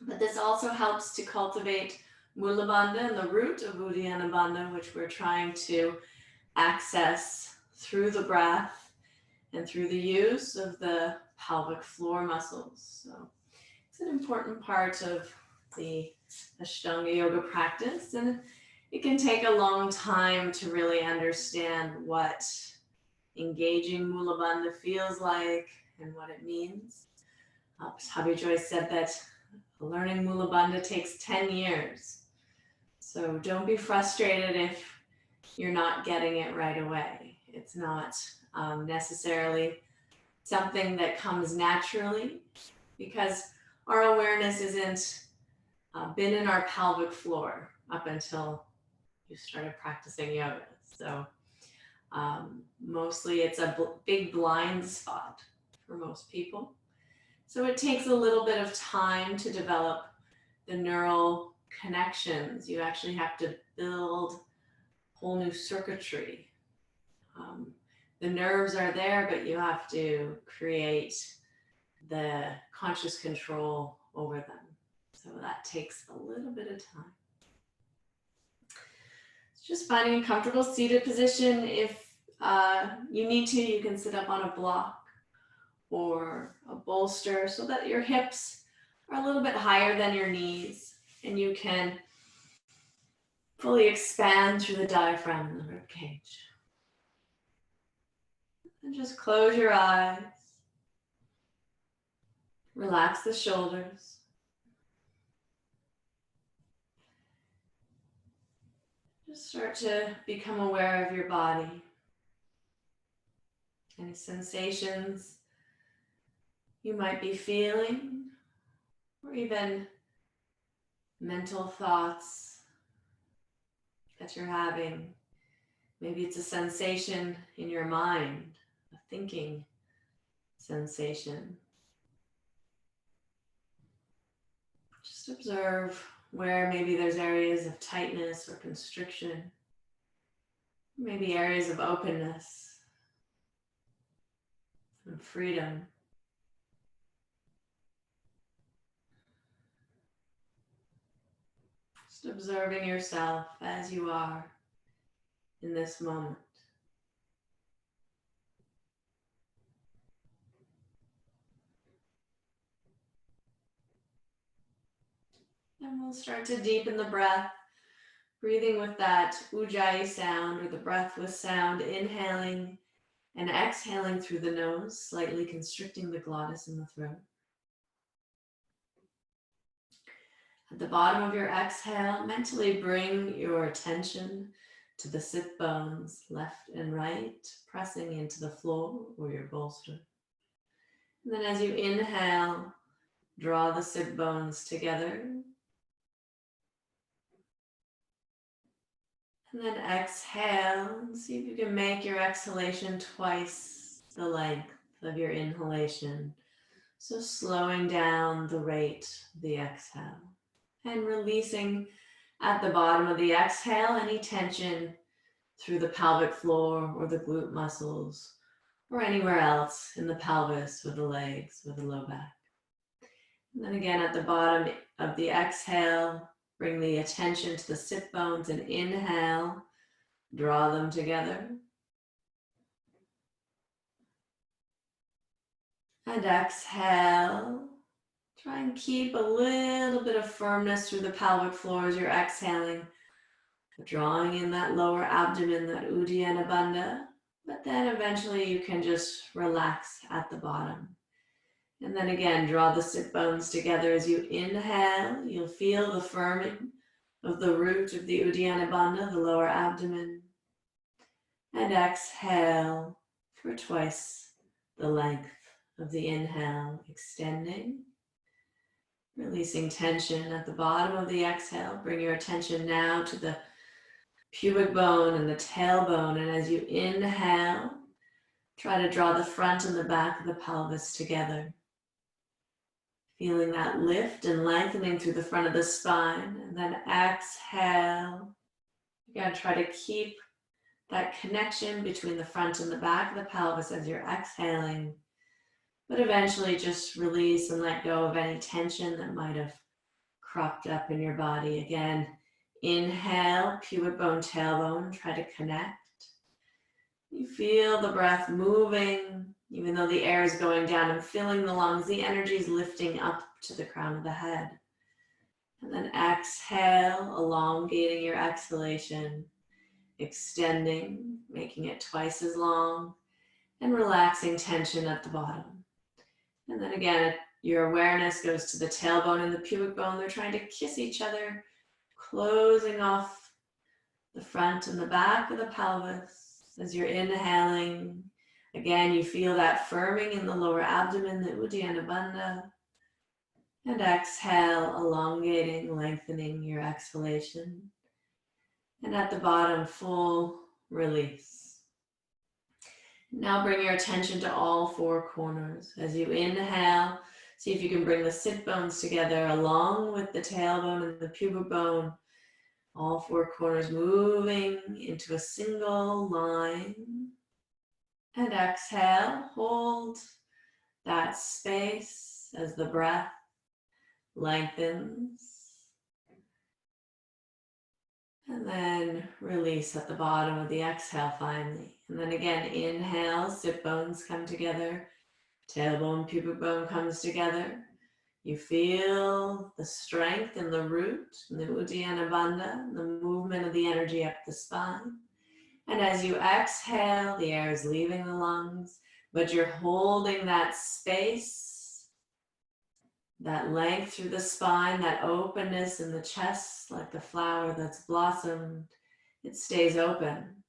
But this also helps to cultivate Mula bandha and the root of Uddiyana bandha, which we're trying to access through the breath and through the use of the pelvic floor muscles. So it's an important part of the Ashtanga yoga practice, and it can take a long time to really understand what engaging Mula bandha feels like and what it means. Bhabi Joyce said that learning Mula bandha takes 10 years. So don't be frustrated if you're not getting it right away. It's not necessarily something that comes naturally, because our awareness isn't been in our pelvic floor up until you started practicing yoga. So mostly it's a big blind spot for most people. So it takes a little bit of time to develop the neural connections. You actually have to build whole new circuitry. The nerves are there, but you have to create the conscious control over them. So that takes a little bit of time. Just finding a comfortable seated position. If you need to, you can sit up on a block or a bolster so that your hips are a little bit higher than your knees, and you can fully expand through the diaphragm and the rib cage. And just close your eyes. Relax the shoulders. Just start to become aware of your body. Any sensations you might be feeling, or even mental thoughts that you're having. Maybe it's a sensation in your mind, a thinking sensation. Just observe where maybe there's areas of tightness or constriction, maybe areas of openness and freedom. Just observing yourself as you are in this moment. And we'll start to deepen the breath, breathing with that ujjayi sound, or the breath with sound, inhaling and exhaling through the nose, slightly constricting the glottis in the throat. At the bottom of your exhale, mentally bring your attention to the sit bones, left and right, pressing into the floor or your bolster. And then as you inhale, draw the sit bones together. And then exhale, and see if you can make your exhalation twice the length of your inhalation. So slowing down the rate of the exhale and releasing at the bottom of the exhale any tension through the pelvic floor or the glute muscles or anywhere else in the pelvis or the legs or the low back. And then again at the bottom of the exhale, bring the attention to the sit bones and inhale, draw them together. And exhale, try and keep a little bit of firmness through the pelvic floor as you're exhaling, drawing in that lower abdomen, that Uddiyana bandha, but then eventually you can just relax at the bottom. And then again, draw the sit bones together as you inhale. You'll feel the firming of the root of the Uddiyana bandha, the lower abdomen. And exhale for twice the length of the inhale, extending, releasing tension at the bottom of the exhale. Bring your attention now to the pubic bone and the tailbone. And as you inhale, try to draw the front and the back of the pelvis together. Feeling that lift and lengthening through the front of the spine. And then exhale. Again, try to keep that connection between the front and the back of the pelvis as you're exhaling. But eventually just release and let go of any tension that might have cropped up in your body. Again, inhale, pubic bone, tailbone, try to connect. You feel the breath moving, even though the air is going down and filling the lungs, the energy is lifting up to the crown of the head. And then exhale, elongating your exhalation, extending, making it twice as long, and relaxing tension at the bottom. And then again, your awareness goes to the tailbone and the pubic bone. They're trying to kiss each other, closing off the front and the back of the pelvis. As you're inhaling, again, you feel that firming in the lower abdomen, the Uddiyana Bandha. And exhale, elongating, lengthening your exhalation. And at the bottom, full release. Now bring your attention to all four corners. As you inhale, see if you can bring the sit bones together along with the tailbone and the pubic bone. All four corners moving into a single line. And exhale, hold that space as the breath lengthens. And then release at the bottom of the exhale finally. And then again, inhale, sit bones come together. Tailbone, pubic bone comes together. You feel the strength in the root, in the Uddiyana Bandha, the movement of the energy up the spine. And as you exhale, the air is leaving the lungs, but you're holding that space, that length through the spine, that openness in the chest, like the flower that's blossomed. It stays open.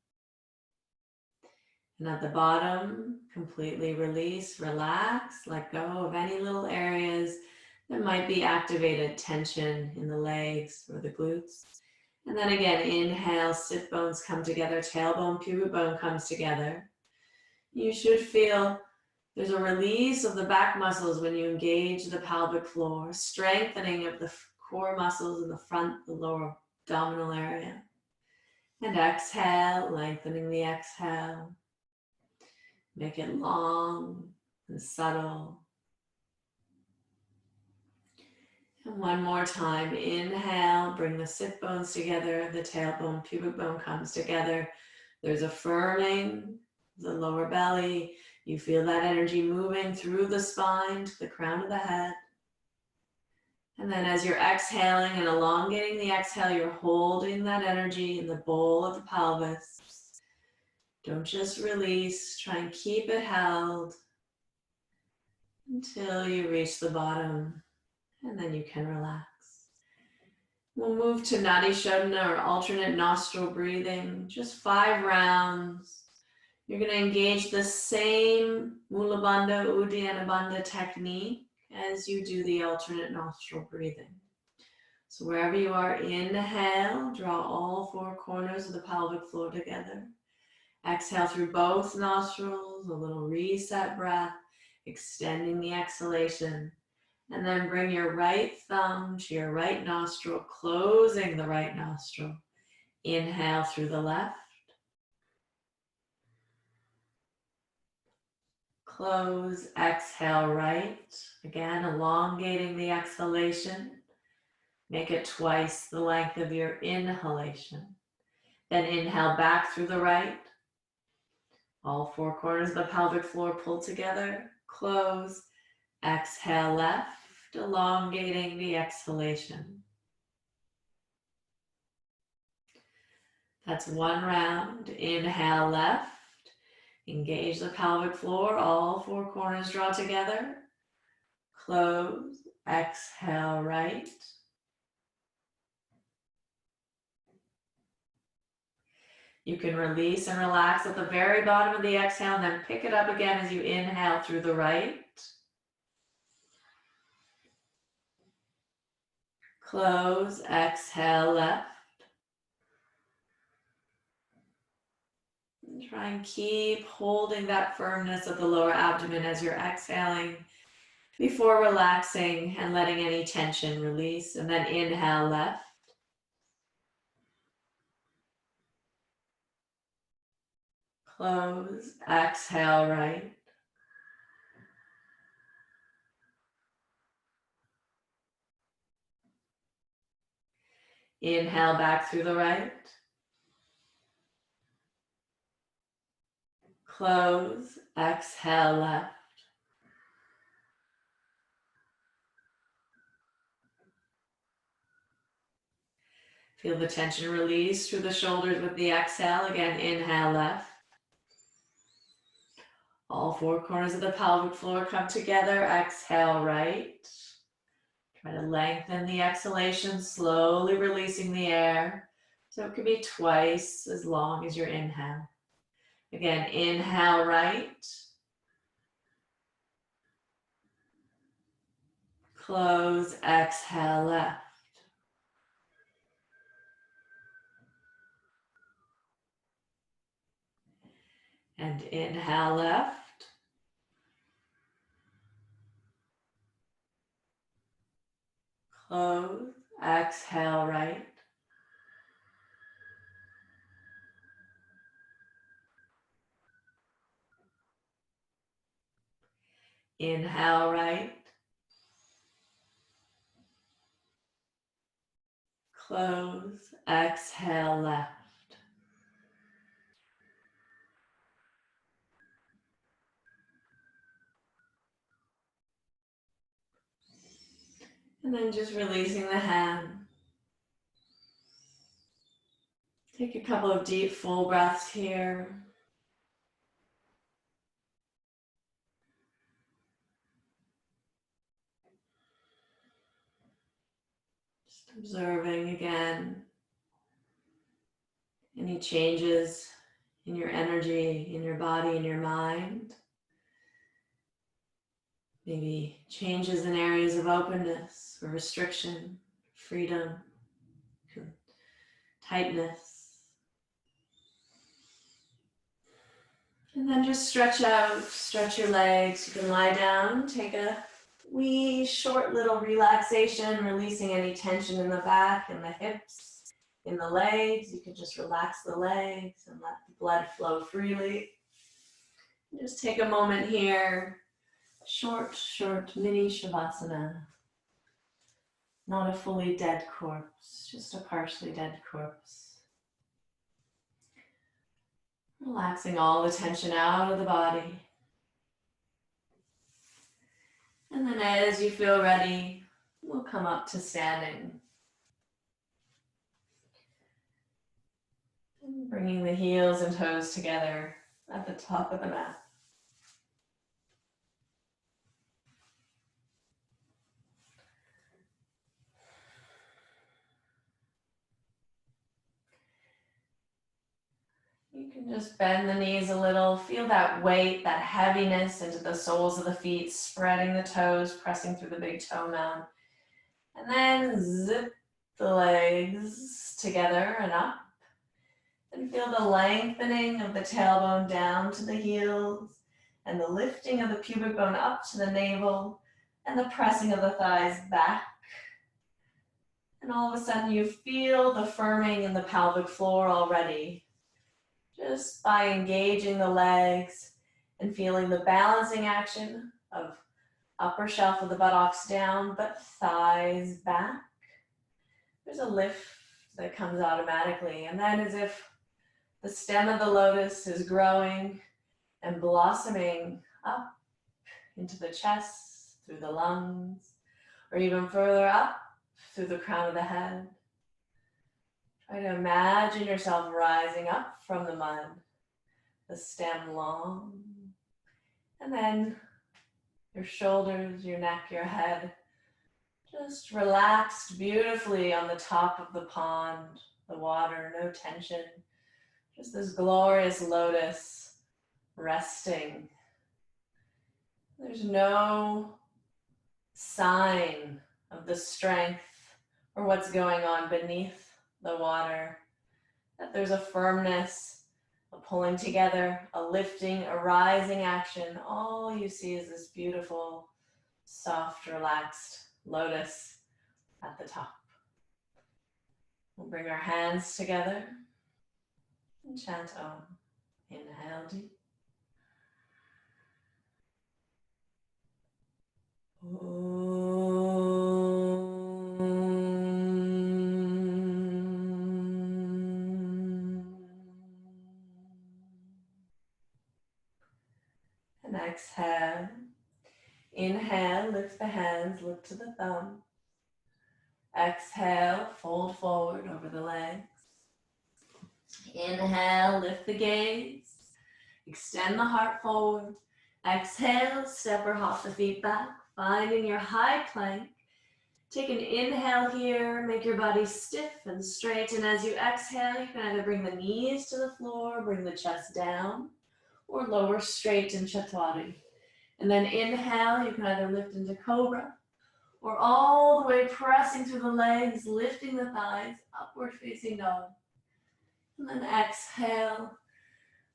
And at the bottom, completely release, relax, let go of any little areas that might be activated tension in the legs or the glutes. And then again, inhale, sit bones come together, tailbone, pubic bone comes together. You should feel there's a release of the back muscles when you engage the pelvic floor, strengthening of the core muscles in the front, the lower abdominal area. And exhale, lengthening the exhale. Make it long and subtle. And one more time, inhale, bring the sit bones together, the tailbone, pubic bone comes together. There's a firming, the lower belly. You feel that energy moving through the spine to the crown of the head. And then as you're exhaling and elongating the exhale, you're holding that energy in the bowl of the pelvis. Don't just release, try and keep it held until you reach the bottom. And then you can relax. We'll move to Nadi Shodhana or alternate nostril breathing, just 5 rounds. You're going to engage the same Mula Bandha, Uddiyana Bandha technique as you do the alternate nostril breathing. So wherever you are, inhale, draw all 4 corners of the pelvic floor together. Exhale through both nostrils, a little reset breath, extending the exhalation. And then bring your right thumb to your right nostril, closing the right nostril. Inhale through the left. Close, exhale right. Again, elongating the exhalation. Make it twice the length of your inhalation. Then inhale back through the right. All 4 corners of the pelvic floor pull together. Close, exhale left. Elongating the exhalation. That's 1 round. Inhale left. Engage the pelvic floor. All 4 corners draw together. Close. Exhale right. You can release and relax at the very bottom of the exhale and then pick it up again as you inhale through the right. Close, exhale left. And try and keep holding that firmness of the lower abdomen as you're exhaling before relaxing and letting any tension release. And then inhale left. Close, exhale right. Inhale back through the right. Close. Exhale left. Feel the tension release through the shoulders with the exhale. Again, inhale left. All four corners of the pelvic floor come together. Exhale right. Try to lengthen the exhalation, slowly releasing the air. So it could be twice as long as your inhale. Again, inhale right. Close, exhale left. And inhale left. Close, exhale right. Inhale right. Close, exhale left. And then just releasing the hand. Take a couple of deep, full breaths here. Just observing again any changes in your energy, in your body, in your mind. Maybe changes in areas of openness or restriction, freedom, tightness. And then just stretch out, stretch your legs. You can lie down, take a wee short little relaxation, releasing any tension in the back and the hips, in the legs. You can just relax the legs and let the blood flow freely. Just take a moment here. Short mini Savasana. Not a fully dead corpse, just a partially dead corpse. Relaxing all the tension out of the body. And then as you feel ready, we'll come up to standing. And bringing the heels and toes together at the top of the mat. You can just bend the knees a little, feel that weight, that heaviness into the soles of the feet, spreading the toes, pressing through the big toe mound. And then zip the legs together and up. And feel the lengthening of the tailbone down to the heels and the lifting of the pubic bone up to the navel and the pressing of the thighs back. And all of a sudden you feel the firming in the pelvic floor already. Just by engaging the legs and feeling the balancing action of upper shelf of the buttocks down, but thighs back. There's a lift that comes automatically. And then as if the stem of the lotus is growing and blossoming up into the chest, through the lungs, or even further up through the crown of the head. Try to imagine yourself rising up from the mud, the stem long, and then your shoulders, your neck, your head, just relaxed beautifully on the top of the pond, the water, no tension, just this glorious lotus resting. There's no sign of the strength or what's going on beneath the water, that there's a firmness, a pulling together, a lifting, a rising action. All you see is this beautiful, soft, relaxed lotus at the top. We'll bring our hands together and chant Om. Inhale deep. Om. exhale. Inhale, lift the hands, look to the thumb. Exhale, fold forward over the legs. Inhale, lift the gaze. Extend the heart forward. Exhale, step or hop the feet back, finding your high plank. Take an inhale here, make your body stiff and straight, and as you exhale, you can either bring the knees to the floor, bring the chest down, or lower straight in Chaturanga. And then inhale, you can either lift into Cobra, or all the way pressing through the legs, lifting the thighs, upward facing dog. And then exhale,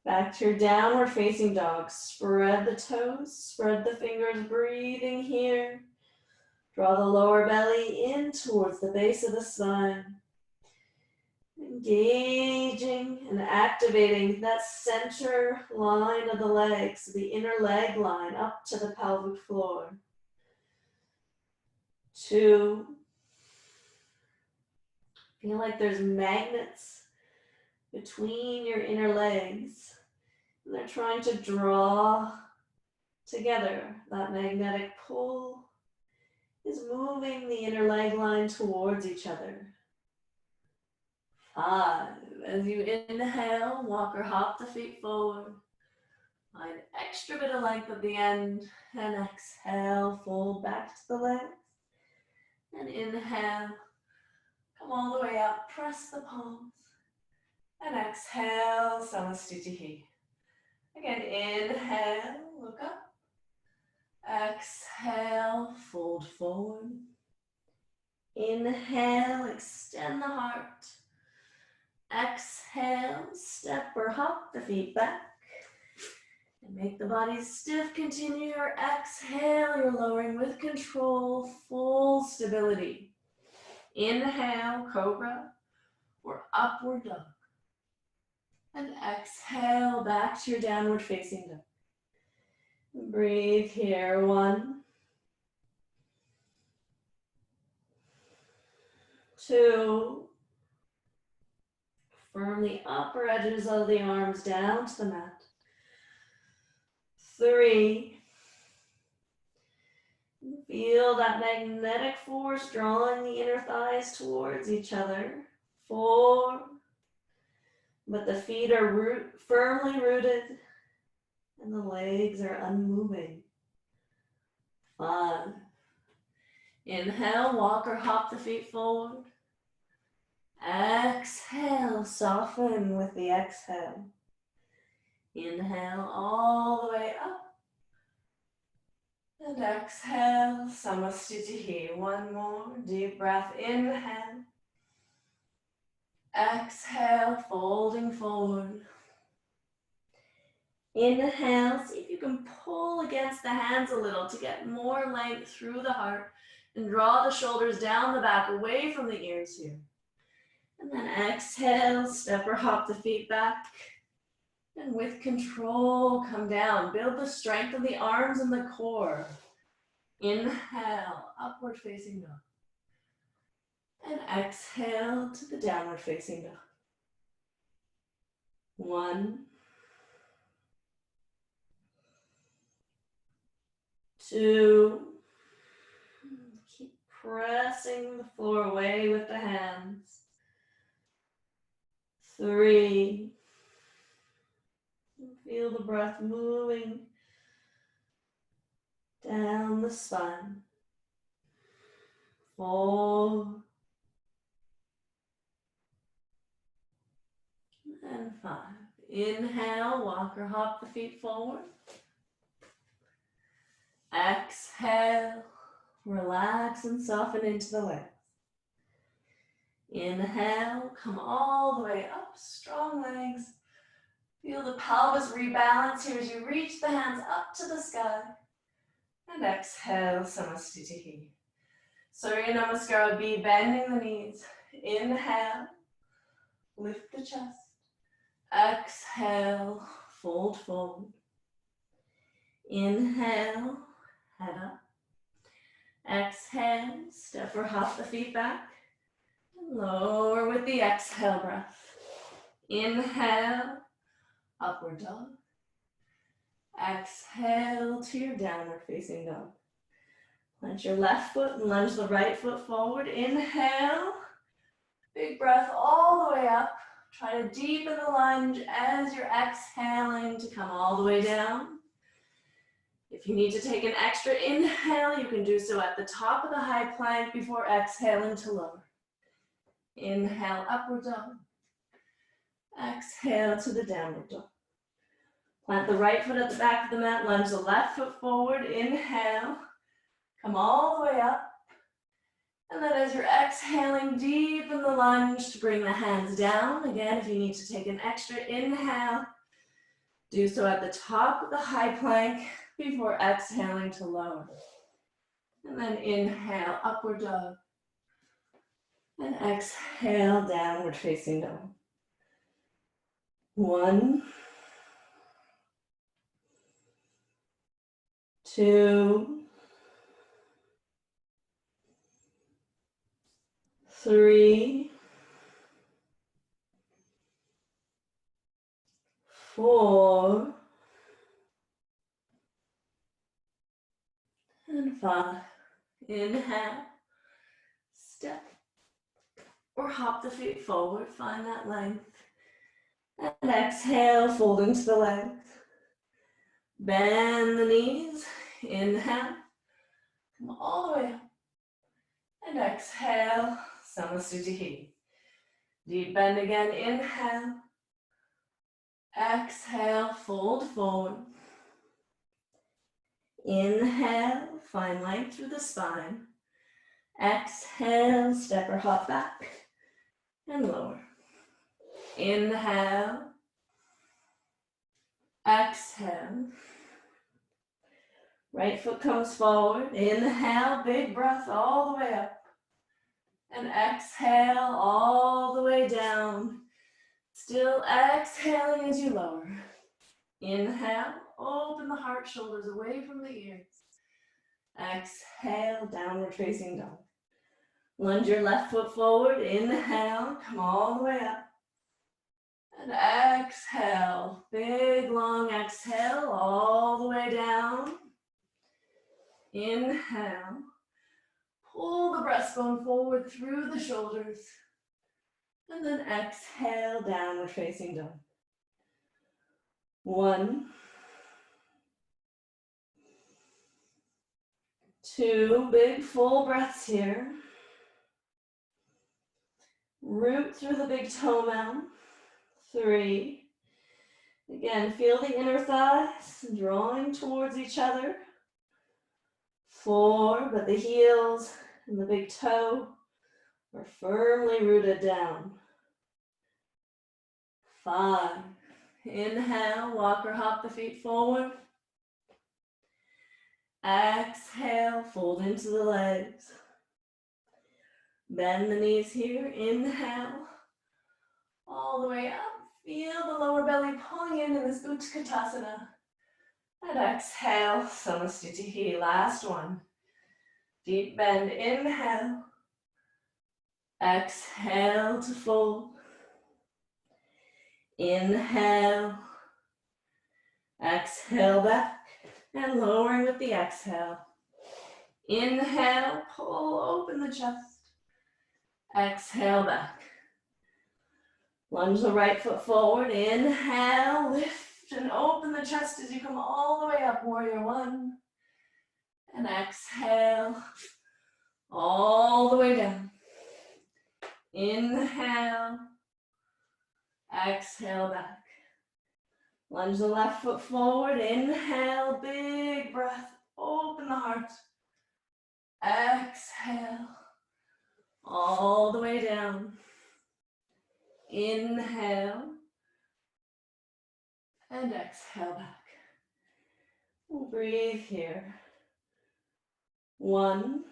back to your downward facing dog. Spread the toes, spread the fingers, breathing here. Draw the lower belly in towards the base of the spine. Engaging and activating that center line of the legs, the inner leg line up to the pelvic floor. 2. Feel like there's magnets between your inner legs. And they're trying to draw together. That magnetic pull is moving the inner leg line towards each other. 5. As you inhale, walk or hop the feet forward. Find extra bit of length at the end. And exhale, fold back to the legs. And inhale, come all the way up, press the palms. And exhale, Samasthiti. Again, inhale, look up. Exhale, fold forward. Inhale, extend the heart. Exhale, step or hop the feet back. And make the body stiff. Continue your exhale. You're lowering with control, full stability. Inhale, Cobra or upward dog. And exhale, back to your downward facing dog. Breathe here. 1, 2. Firm the upper edges of the arms down to the mat. 3. Feel that magnetic force drawing the inner thighs towards each other. 4. But the feet are firmly rooted and the legs are unmoving. 5. Inhale, walk or hop the feet forward. Exhale, soften with the exhale. Inhale all the way up. And exhale, Samasthiti. 1 more deep breath. Inhale. Exhale, folding forward. Inhale, see if you can pull against the hands a little to get more length through the heart and draw the shoulders down the back, away from the ears here. And then exhale, step or hop the feet back. And with control, come down. Build the strength of the arms and the core. Inhale, upward facing dog. And exhale to the downward facing dog. 1, 2. Keep pressing the floor away with the hands. 3. Feel the breath moving down the spine. 4. And 5. Inhale, walk or hop the feet forward. Exhale, relax and soften into the legs. Inhale, come all the way up, strong legs. Feel the pelvis rebalance here as you reach the hands up to the sky. And exhale, Samasthiti. Surya Namaskara, be bending the knees. Inhale, lift the chest. Exhale, fold forward. Inhale, head up. Exhale, step or hop the feet back. And lower with the exhale breath. Inhale, upward dog. Exhale to your downward facing dog. Plant your left foot and lunge the right foot forward. Inhale. Big breath all the way up. Try to deepen the lunge as you're exhaling to come all the way down. If you need to take an extra inhale, you can do so at the top of the high plank before exhaling to lower. Inhale, upward dog. Exhale to the downward dog. Plant the right foot at the back of the mat, lunge the left foot forward. Inhale, come all the way up. And then as you're exhaling, deepen the lunge to bring the hands down. Again, if you need to take an extra inhale, do so at the top of the high plank before exhaling to lower. And then inhale, upward dog. And exhale, downward facing dog. 1, 2, 3, 4, and 5. Inhale, step or hop the feet forward, find that length. And exhale, fold into the legs. Bend the knees, inhale, come all the way up. And exhale, Samasthiti. Deep bend again, inhale. Exhale, fold forward. Inhale, find length through the spine. Exhale, step or hop back and lower. Inhale. Exhale. Right foot comes forward. Inhale, big breath all the way up. And exhale all the way down. Still exhaling as you lower. Inhale, open the heart, shoulders away from the ears. Exhale, downward facing dog. Lunge your left foot forward. Inhale, come all the way up. And exhale, big long exhale all the way down. Inhale, pull the breastbone forward through the shoulders. And then exhale, downward facing dog. 1, 2, big full breaths here. Root through the big toe mound. 3. Again, feel the inner thighs drawing towards each other. 4, but the heels and the big toe are firmly rooted down. 5. Inhale, walk or hop the feet forward. Exhale, fold into the legs. Bend the knees here. Inhale, all the way up. Feel the lower belly pulling in this Utkatasana. And exhale, Samasthiti. Last one. Deep bend, inhale. Exhale to fold. Inhale. Exhale back. And lowering with the exhale. Inhale, pull open the chest. Exhale back. Lunge the right foot forward. Inhale, lift and open the chest as you come all the way up, warrior 1. And exhale, all the way down. Inhale, exhale back. Lunge the left foot forward. Inhale, big breath, open the heart. Exhale, all the way down. Inhale, and exhale back. We'll breathe here. 1,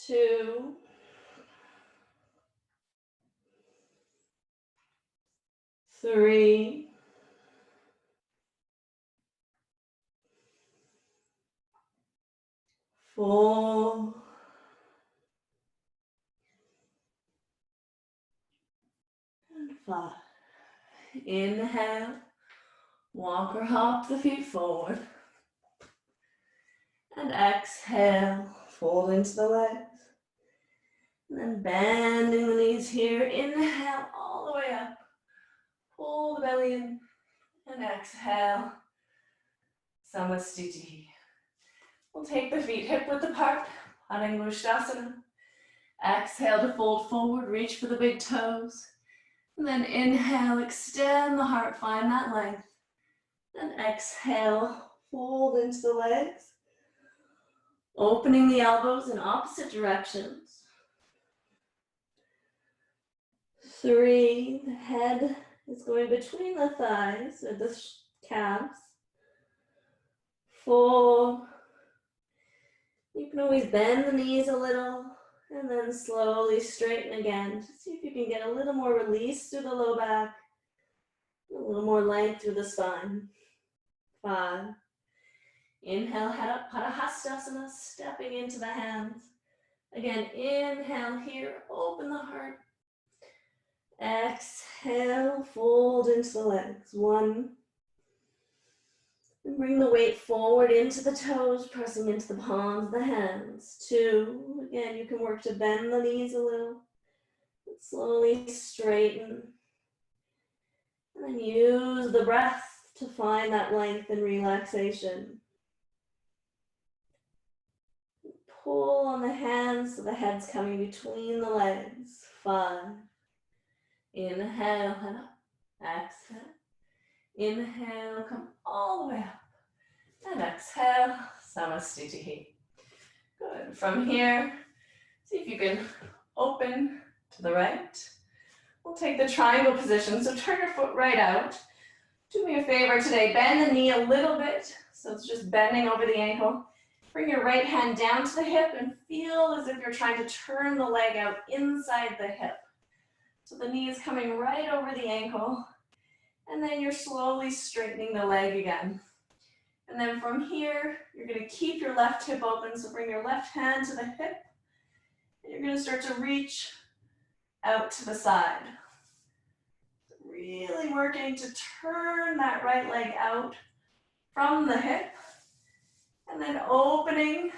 2, 3, 4, and 5. Inhale, walk or hop the feet forward. And exhale, fold into the legs. And then bending the knees here. Inhale all the way up. Pull the belly in. And exhale, Samastiti. We'll take the feet hip width apart, Padangusthasana. Exhale to fold forward, reach for the big toes. And then inhale, extend the heart, find that length. And exhale, fold into the legs. Opening the elbows in opposite directions. 3, the head is going between the thighs or the calves. 4, you can always bend the knees a little and then slowly straighten again. Just see if you can get a little more release through the low back, a little more length through the spine. 5, inhale, head up, Padahastasana, stepping into the hands. Again, inhale here, open the heart. Exhale, fold into the legs. 1, and bring the weight forward into the toes, pressing into the palms of the hands. 2, again, you can work to bend the knees a little. Slowly straighten. And then use the breath to find that length and relaxation. Pull on the hands so the head's coming between the legs. 5. Inhale, head up. Exhale. Inhale, come all the way up. And exhale, Samastiti. Good. From here, see if you can open to the right. We'll take the triangle position. So turn your foot right out. Do me a favor today. Bend the knee a little bit. So it's just bending over the ankle. Bring your right hand down to the hip and feel as if you're trying to turn the leg out inside the hip. So the knee is coming right over the ankle. And then you're slowly straightening the leg again. And then from here, you're going to keep your left hip open. So bring your left hand to the hip. And you're going to start to reach out to the side. Really working to turn that right leg out from the hip. And then opening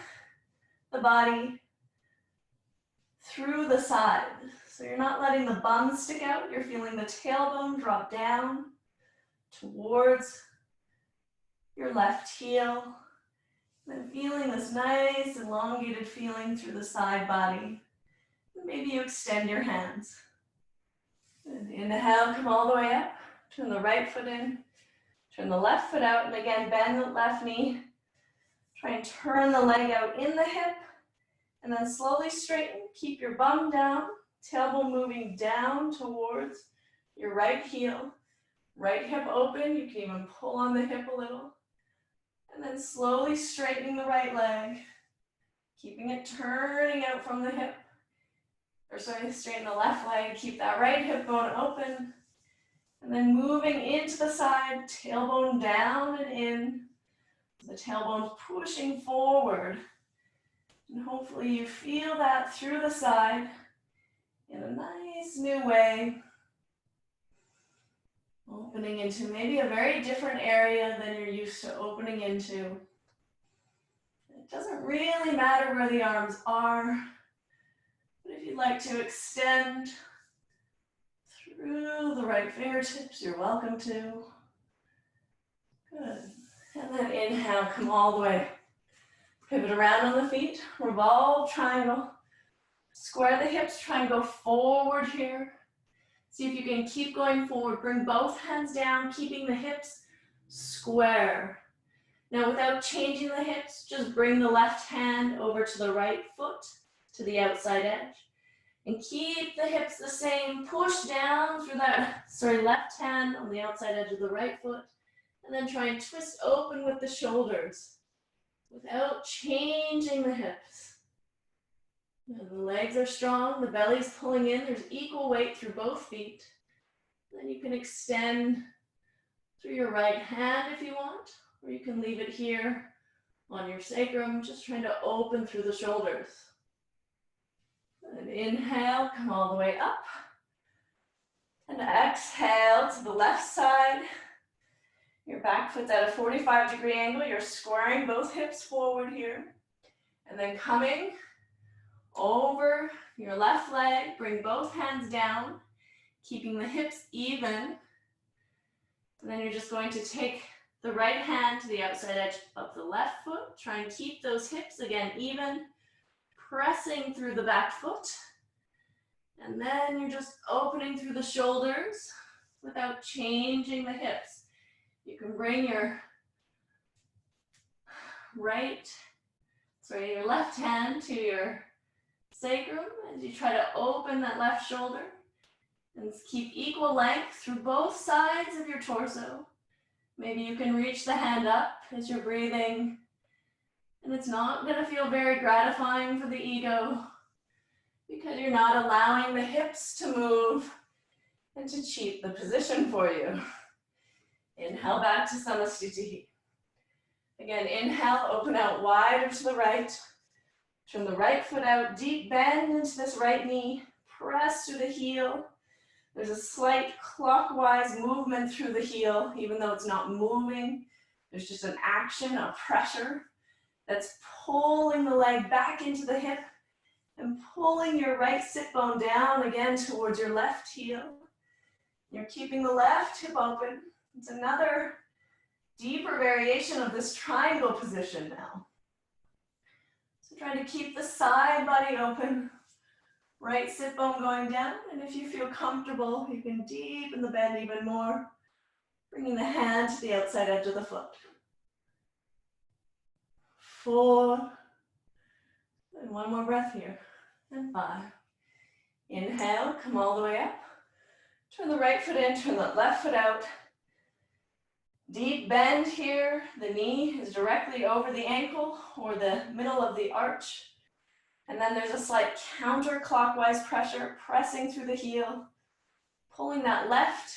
the body through the side. So you're not letting the bum stick out. You're feeling the tailbone drop down towards your left heel. Then feeling this nice elongated feeling through the side body. And maybe you extend your hands. And inhale, come all the way up. Turn the right foot in. Turn the left foot out. And again, bend the left knee. Try and turn the leg out in the hip. And then slowly straighten. Keep your bum down. Tailbone moving down towards your right heel. Right hip open. You can even pull on the hip a little. And then slowly straightening the right leg. Keeping it turning out from the hip. Or sorry, straighten the left leg. Keep that right hip bone open. And then moving into the side. Tailbone down and in. The tailbone's pushing forward. And hopefully you feel that through the side in a nice new way. Opening into maybe a very different area than you're used to opening into. It doesn't really matter where the arms are, but if you'd like to extend through the right fingertips, you're welcome to. Good. And then inhale, come all the way. Pivot around on the feet, revolve triangle. Square the hips, try and go forward here. See if you can keep going forward. Bring both hands down, keeping the hips square. Now without changing the hips, just bring the left hand over to the right foot, to the outside edge. And keep the hips the same. Push down through that, left hand on the outside edge of the right foot. And then try and twist open with the shoulders without changing the hips. And the legs are strong, the belly's pulling in. There's equal weight through both feet. Then you can extend through your right hand if you want, or you can leave it here on your sacrum, just trying to open through the shoulders. And inhale, come all the way up. And exhale to the left side. Your back foot's at a 45-degree angle. You're squaring both hips forward here. And then coming over your left leg, bring both hands down, keeping the hips even. And then you're just going to take the right hand to the outside edge of the left foot. Try and keep those hips, again, even, pressing through the back foot. And then you're just opening through the shoulders without changing the hips. You can bring your your left hand to your sacrum as you try to open that left shoulder. And keep equal length through both sides of your torso. Maybe you can reach the hand up as you're breathing. And it's not going to feel very gratifying for the ego because you're not allowing the hips to move and to cheat the position for you. Inhale back to Samasthiti. Again, inhale, open out wider to the right. Turn the right foot out, deep bend into this right knee. Press through the heel. There's a slight clockwise movement through the heel, even though it's not moving. There's just an action, a pressure that's pulling the leg back into the hip and pulling your right sit bone down again towards your left heel. You're keeping the left hip open. It's another deeper variation of this triangle position now. So try to keep the side body open. Right sit bone going down, and if you feel comfortable, you can deepen the bend even more, bringing the hand to the outside edge of the foot. 4, and one more breath here, and 5. Inhale, come all the way up. Turn the right foot in, turn the left foot out. Deep bend here, the knee is directly over the ankle or the middle of the arch. And then there's a slight counterclockwise pressure, pressing through the heel, pulling that left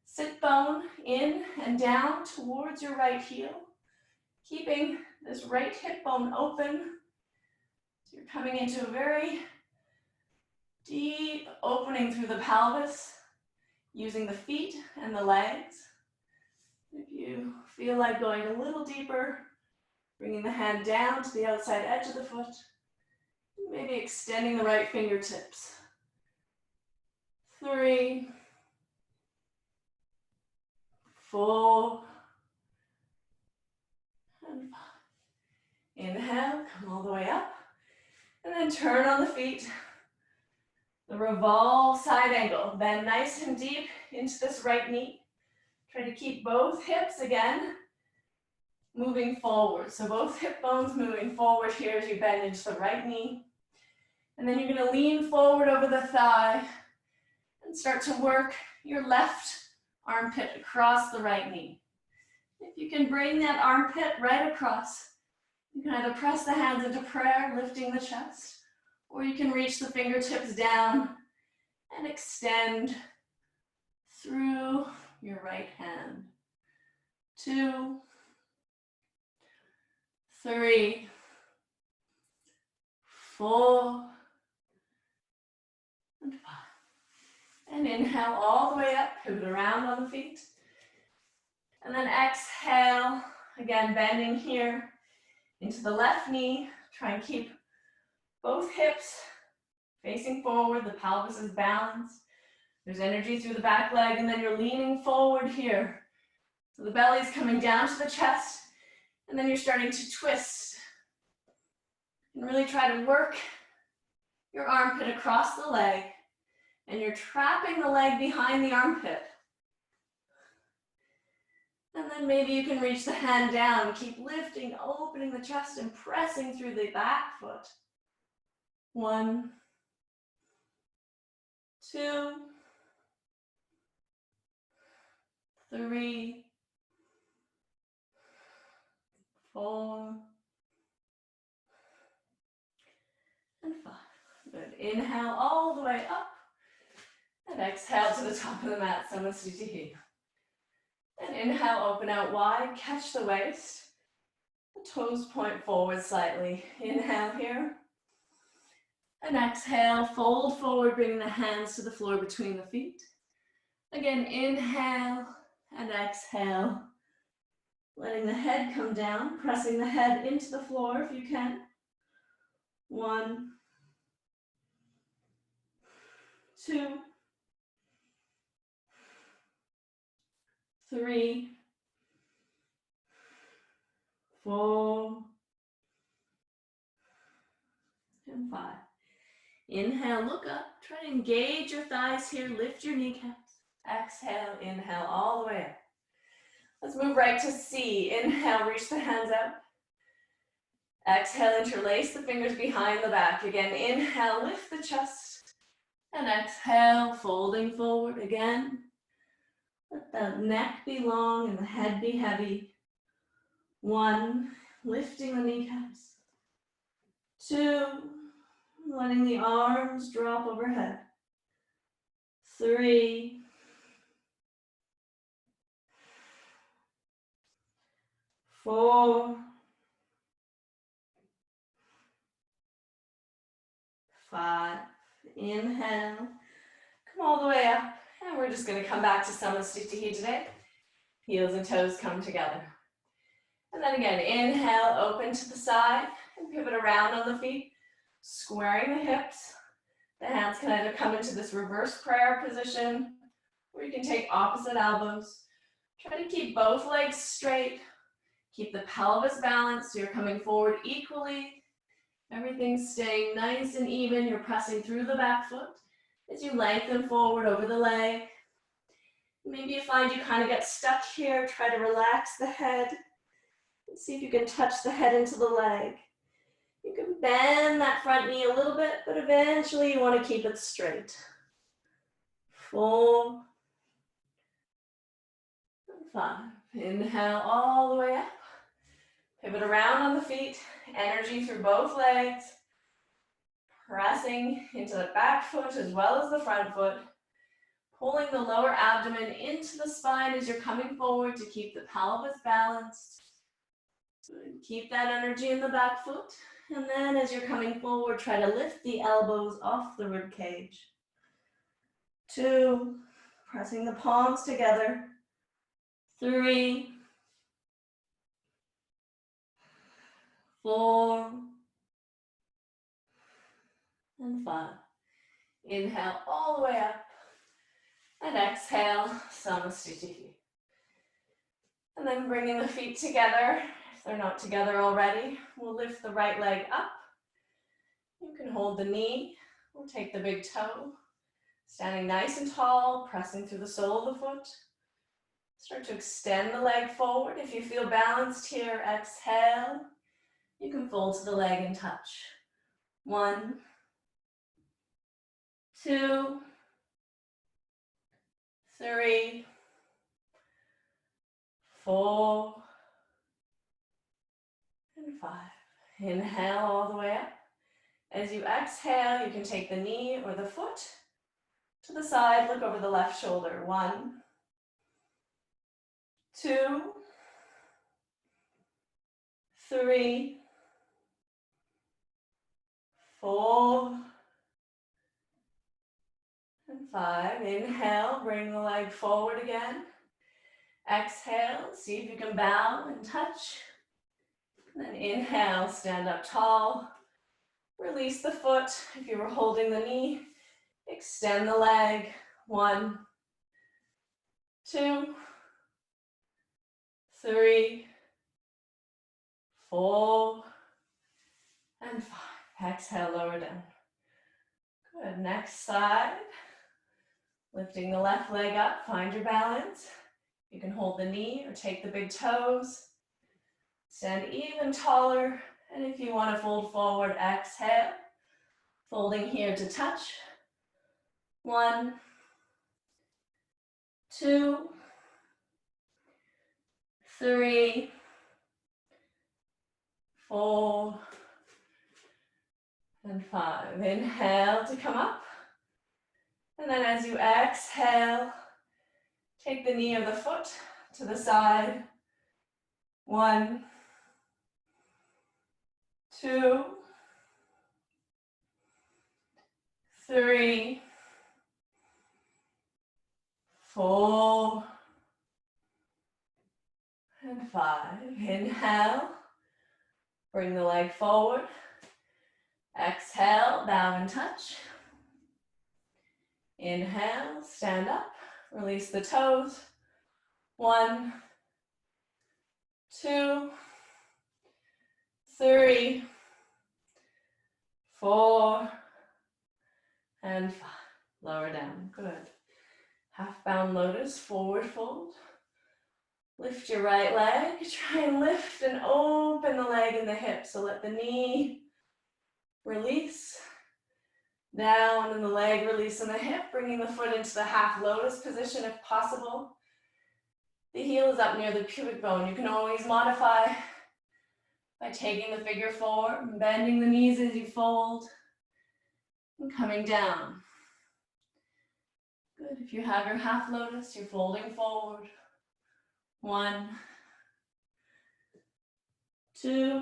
sit bone in and down towards your right heel, keeping this right hip bone open. So you're coming into a very deep opening through the pelvis, using the feet and the legs. If you feel like going a little deeper, bringing the hand down to the outside edge of the foot, maybe extending the right fingertips. 3, 4, and 5. Inhale, come all the way up, and then turn on the feet. The revolve side angle. Bend nice and deep into this right knee. Try to keep both hips again moving forward. So both hip bones moving forward here as you bend into the right knee. And then you're going to lean forward over the thigh and start to work your left armpit across the right knee. If you can bring that armpit right across, you can either press the hands into prayer, lifting the chest, or you can reach the fingertips down and extend through your right hand. 2, 3, 4, and 5. And inhale all the way up, pivot around on the feet. And then exhale, again bending here into the left knee. Try and keep both hips facing forward, the pelvis is balanced. There's energy through the back leg, and then you're leaning forward here. So the belly's coming down to the chest, and then you're starting to twist. And really try to work your armpit across the leg, and you're trapping the leg behind the armpit. And then maybe you can reach the hand down, keep lifting, opening the chest, and pressing through the back foot. 1, 2, 3, 4, and 5. Good. Inhale all the way up, and exhale to the top of the mat, Samasthiti. And inhale, open out wide, catch the waist. The toes point forward slightly. Inhale here. And exhale, fold forward, bring the hands to the floor between the feet. Again, inhale and exhale. Letting the head come down, pressing the head into the floor if you can. 1, 2, 3, 4, and 5. Inhale, look up. Try to engage your thighs here. Lift your kneecaps. Exhale, inhale all the way up. Let's move right to C. Inhale, reach the hands out. Exhale, interlace the fingers behind the back. Again, inhale, lift the chest. And exhale, folding forward again. Let the neck be long and the head be heavy. 1, lifting the kneecaps. 2, letting the arms drop overhead. 3, 4, 5. Inhale. Come all the way up. And we're just going to come back to Samasthiti today. Heels and toes come together. And then again, inhale, open to the side and pivot around on the feet, squaring the hips. The hands can either come into this reverse prayer position, or you can take opposite elbows. Try to keep both legs straight. Keep the pelvis balanced so you're coming forward equally. Everything's staying nice and even. You're pressing through the back foot as you lengthen forward over the leg. Maybe you find you kind of get stuck here. Try to relax the head. And see if you can touch the head into the leg. You can bend that front knee a little bit, but eventually you want to keep it straight. 4, and 5. Inhale all the way up. Pivot around on the feet. Energy through both legs. Pressing into the back foot as well as the front foot. Pulling the lower abdomen into the spine as you're coming forward to keep the pelvis balanced. Keep that energy in the back foot. And then as you're coming forward, try to lift the elbows off the rib cage. 2, pressing the palms together. 3, 4, and 5. Inhale all the way up. And exhale, Samasthiti. And then bringing the feet together. If they're not together already, we'll lift the right leg up. You can hold the knee. We'll take the big toe. Standing nice and tall, pressing through the sole of the foot. Start to extend the leg forward. If you feel balanced here, exhale. You can fold to the leg and touch. 1, 2, 3, 4, and 5. Inhale all the way up. As you exhale, you can take the knee or the foot to the side. Look over the left shoulder. 1, 2, 3, 4, and 5. Inhale, bring the leg forward again. Exhale, see if you can bow and touch. And then inhale, stand up tall. Release the foot. If you were holding the knee, extend the leg. 1, 2, 3, 4, and 5. Exhale, lower down. Good. Next side. Lifting the left leg up. Find your balance. You can hold the knee or take the big toes. Stand even taller. And if you want to fold forward, exhale. Folding here to touch. 1, 2, 3, 4, and 5. Inhale to come up. And then as you exhale, take the knee or the foot to the side. 1, 2, 3, 4, and 5. Inhale, bring the leg forward. Exhale, bow and touch. Inhale, stand up, release the toes. 1, 2, 3, 4, and 5. Lower down, good. Half bound lotus, forward fold. Lift your right leg, try and lift and open the leg and the hip. So let the knee release. Down and the leg release in the hip, bringing the foot into the half lotus position if possible. The heel is up near the pubic bone. You can always modify by taking the figure 4, bending the knees as you fold, and coming down. Good. If you have your half lotus, you're folding forward. 1, 2,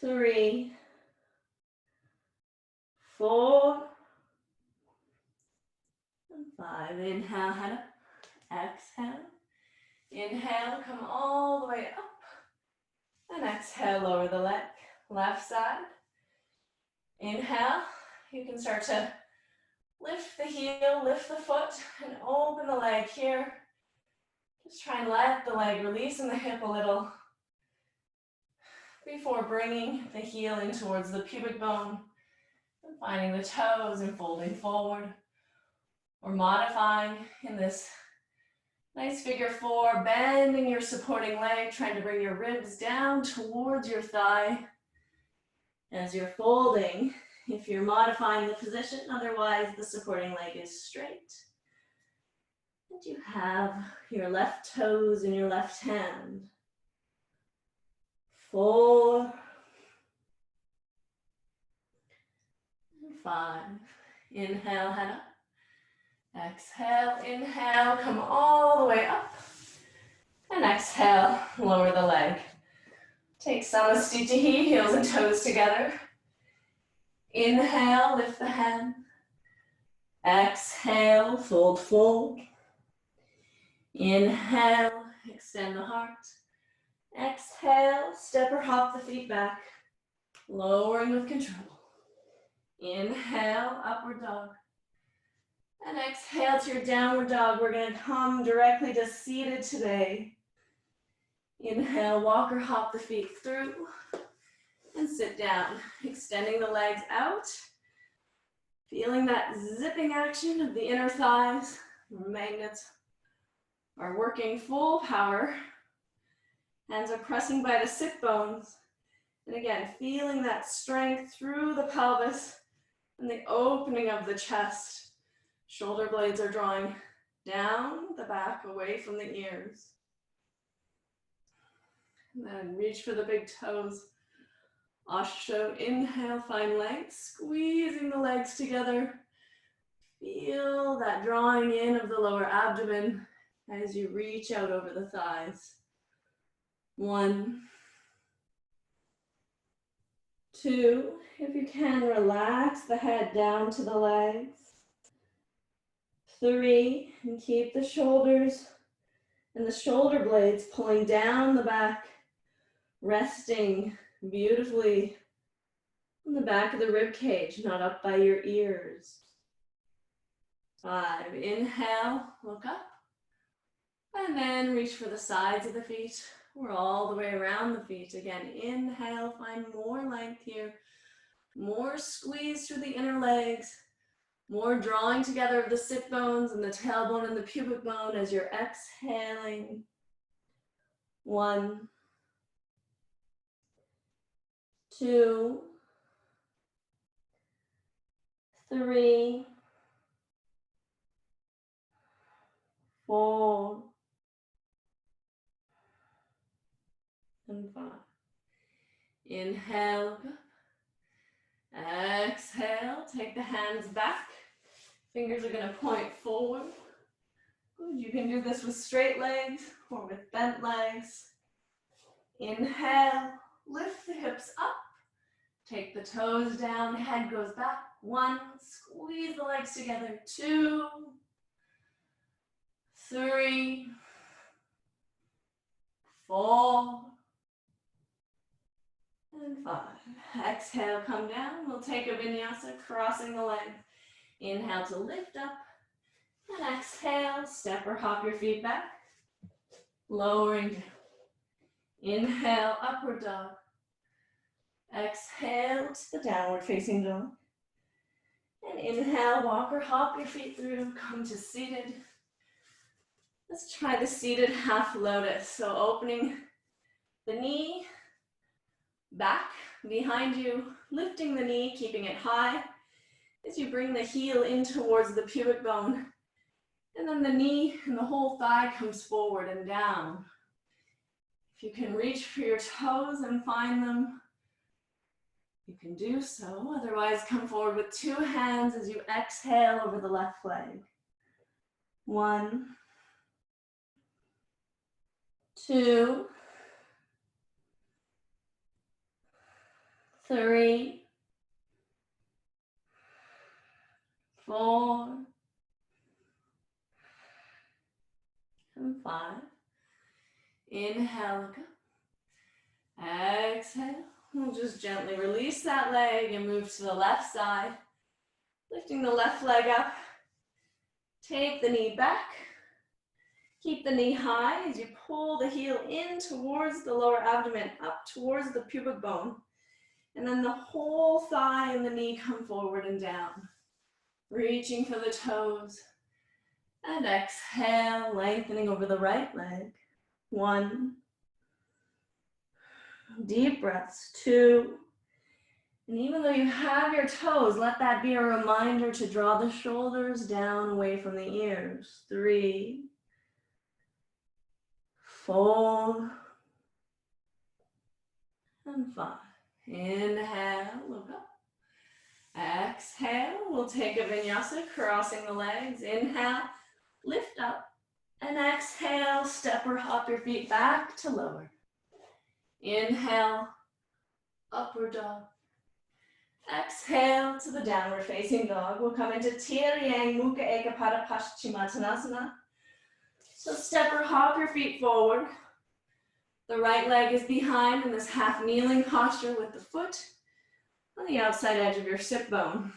3, 4, and 5. Inhale, head up. Exhale. Inhale, come all the way up. And exhale, lower the leg. Left side. Inhale. You can start to lift the heel, lift the foot, and open the leg here. Just try and let the leg release in the hip a little before bringing the heel in towards the pubic bone and finding the toes and folding forward. Or modifying in this nice figure 4, bending your supporting leg, trying to bring your ribs down towards your thigh as you're folding. If you're modifying the position, otherwise the supporting leg is straight. And you have your left toes in your left hand. 4, and 5. Inhale, head up. Exhale, inhale, come all the way up. And exhale, lower the leg. Take Samasthiti, heels and toes together. Inhale, lift the hand. Exhale, fold, fold. Inhale, extend the heart. Exhale, step or hop the feet back. Lowering with control. Inhale, upward dog. And exhale to your downward dog. We're going to come directly to seated today. Inhale, walk or hop the feet through. And sit down, extending the legs out. Feeling that zipping action of the inner thighs. Magnets are working full power. Hands are pressing by the sit bones. And again, feeling that strength through the pelvis and the opening of the chest. Shoulder blades are drawing down the back, away from the ears. And then reach for the big toes. Osho, inhale, find length, squeezing the legs together. Feel that drawing in of the lower abdomen as you reach out over the thighs. 1, 2, if you can, relax the head down to the legs. 3, and keep the shoulders and the shoulder blades pulling down the back, resting beautifully on the back of the rib cage, not up by your ears. 5, inhale, look up, and then reach for the sides of the feet. We're all the way around the feet. Again, inhale, find more length here, more squeeze through the inner legs, more drawing together of the sit bones and the tailbone and the pubic bone as you're exhaling. 1, 2, 3, 4, and 5. Inhale, look up. Exhale, take the hands back. Fingers are going to point forward. Good, you can do this with straight legs or with bent legs. Inhale, lift the hips up. Take the toes down, head goes back. 1, squeeze the legs together. 2, 3, 4, and 5. Exhale, come down. We'll take a vinyasa, crossing the legs. Inhale to lift up. And exhale, step or hop your feet back. Lowering down. Inhale, upward dog. Exhale to the downward facing dog. And inhale, walk or hop your feet through. Come to seated. Let's try the seated half lotus. So opening the knee back behind you, lifting the knee, keeping it high as you bring the heel in towards the pubic bone. And then the knee and the whole thigh comes forward and down. If you can reach for your toes and find them, you can do so. Otherwise, come forward with 2 hands as you exhale over the left leg. 1, 2, 3, 4, and 5. Inhale, look up. Exhale. We'll just gently release that leg and move to the left side. Lifting the left leg up. Take the knee back. Keep the knee high as you pull the heel in towards the lower abdomen, up towards the pubic bone. And then the whole thigh and the knee come forward and down. Reaching for the toes. And exhale, lengthening over the right leg. 1. Deep breaths. 2. And even though you have your toes, let that be a reminder to draw the shoulders down away from the ears. 3, 4, and 5. Inhale, look up. Exhale, we'll take a vinyasa, crossing the legs. Inhale, lift up. And exhale, step or hop your feet back to lower. Inhale, upward dog. Exhale to the downward facing dog. We'll come into Tiryang Mukha Ekapada Paschimottanasana. So step or hop your feet forward. The right leg is behind in this half kneeling posture with the foot on the outside edge of your sit bone.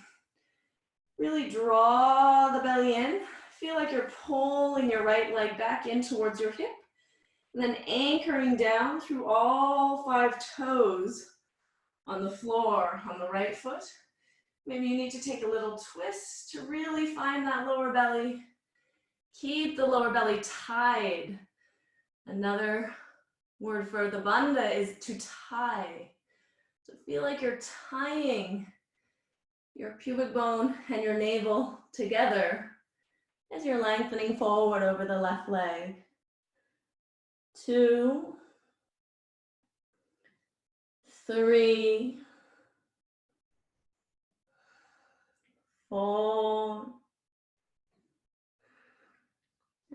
Really draw the belly in. Feel like you're pulling your right leg back in towards your hip. And then anchoring down through all 5 toes on the floor on the right foot. Maybe you need to take a little twist to really find that lower belly. Keep the lower belly tied. Another word for the bandha is to tie. So feel like you're tying your pubic bone and your navel together as you're lengthening forward over the left leg. 2, 3, 4,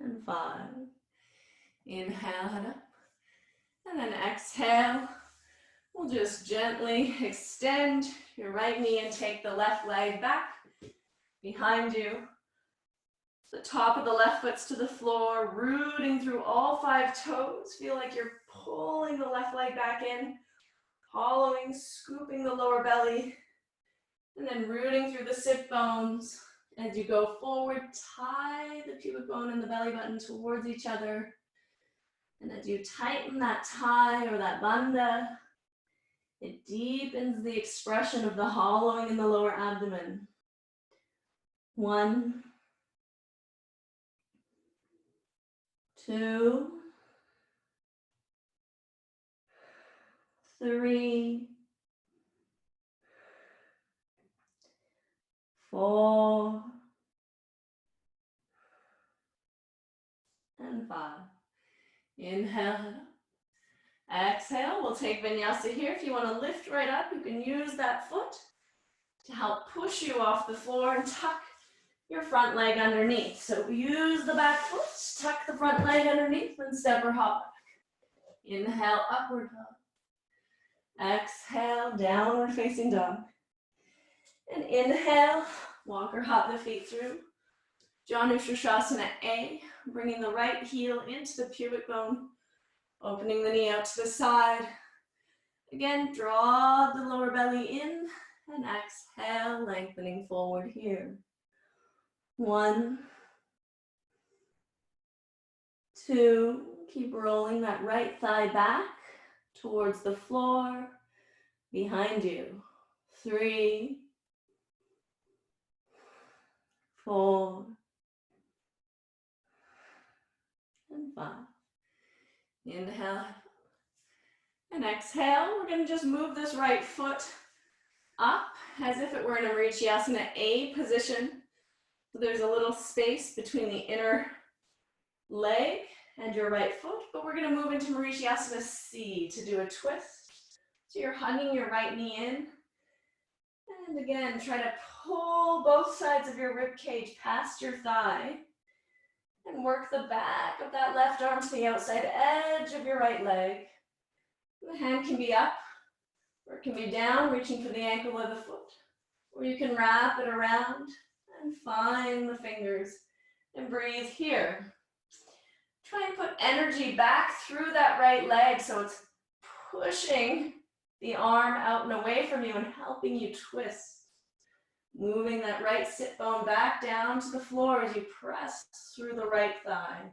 and 5. Inhale, head up. And then exhale. We'll just gently extend your right knee and take the left leg back behind you. The top of the left foot's to the floor, rooting through all 5 toes. Feel like you're pulling the left leg back in, hollowing, scooping the lower belly, and then rooting through the sit bones. As you go forward, tie the pubic bone and the belly button towards each other. And as you tighten that tie or that bandha, it deepens the expression of the hollowing in the lower abdomen. 1, 2, 3, 4, and 5. Inhale. Exhale. We'll take vinyasa here. If you want to lift right up, you can use that foot to help push you off the floor and tuck your front leg underneath. So use the back foot, tuck the front leg underneath, and step or hop back. Inhale, upward dog. Exhale, downward facing dog. And inhale, walk or hop the feet through. Janushirshasana A, bringing the right heel into the pubic bone, opening the knee out to the side. Again, draw the lower belly in and exhale, lengthening forward here. 1, 2, keep rolling that right thigh back towards the floor, behind you. 3, 4, and 5. Inhale and exhale. We're going to just move this right foot up as if it were in a Marichyasana A position. So there's a little space between the inner leg and your right foot, but we're going to move into Marichyasana C to do a twist. So you're hugging your right knee in. And again, try to pull both sides of your rib cage past your thigh and work the back of that left arm to the outside edge of your right leg. The hand can be up or it can be down, reaching for the ankle of the foot, or you can wrap it around and find the fingers and breathe here. Try and put energy back through that right leg so it's pushing the arm out and away from you and helping you twist. Moving that right sit bone back down to the floor as you press through the right thigh.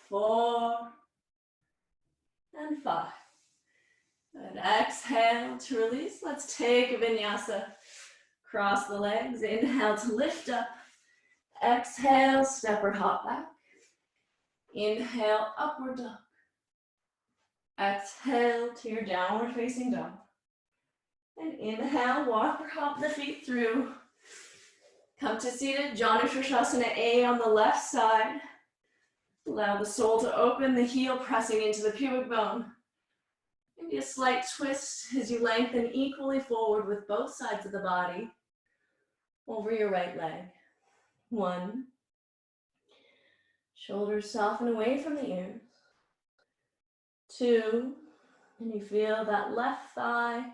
4 and 5. Good. Exhale to release. Let's take a vinyasa. Cross the legs. Inhale to lift up. Exhale, step or hop back. Inhale, upward dog. Exhale to your downward facing dog. And inhale, walk or hop the feet through. Come to seated, Janushirshasana A on the left side. Allow the sole to open, the heel pressing into the pubic bone. Maybe a slight twist as you lengthen equally forward with both sides of the body over your right leg. 1. Shoulders soften away from the ears. 2. And you feel that left thigh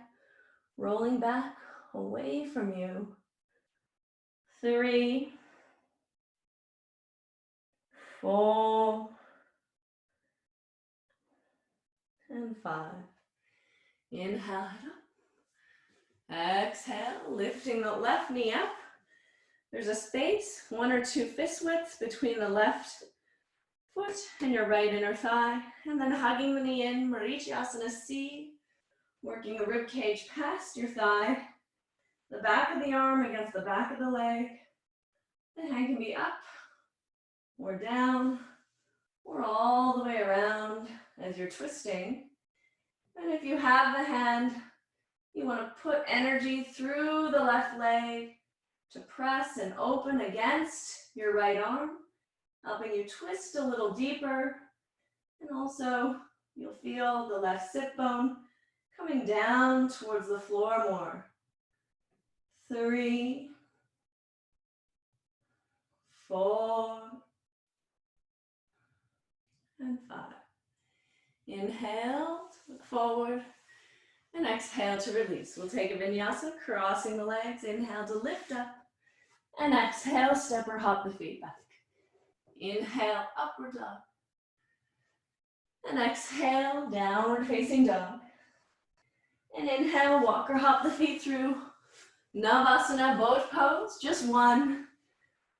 rolling back away from you. 3, 4, and 5. Inhale, exhale, lifting the left knee up. There's a space, 1 or 2 fist widths between the left foot and your right inner thigh, and then hugging the knee in, Marichyasana C, working the rib cage past your thigh, the back of the arm against the back of the leg. The hand can be up or down or all the way around as you're twisting. And if you have the hand, you want to put energy through the left leg to press and open against your right arm, helping you twist a little deeper. And also, you'll feel the left sit bone coming down towards the floor more. 3, 4, and 5. Inhale, look forward, and exhale to release. We'll take a vinyasa, crossing the legs. Inhale to lift up, and exhale, step or hop the feet back. Inhale, upward dog. And exhale, downward facing dog. And inhale, walk or hop the feet through. Navasana, boat pose, just 1,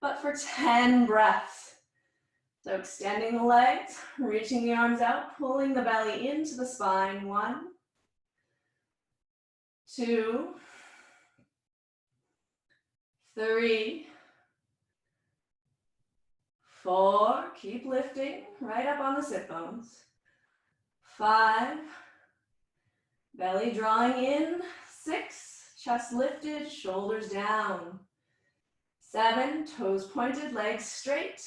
but for 10 breaths. So extending the legs, reaching the arms out, pulling the belly into the spine. 1, 2, 3, 4, keep lifting, right up on the sit bones. 5, belly drawing in. 6, chest lifted, shoulders down. 7, toes pointed, legs straight.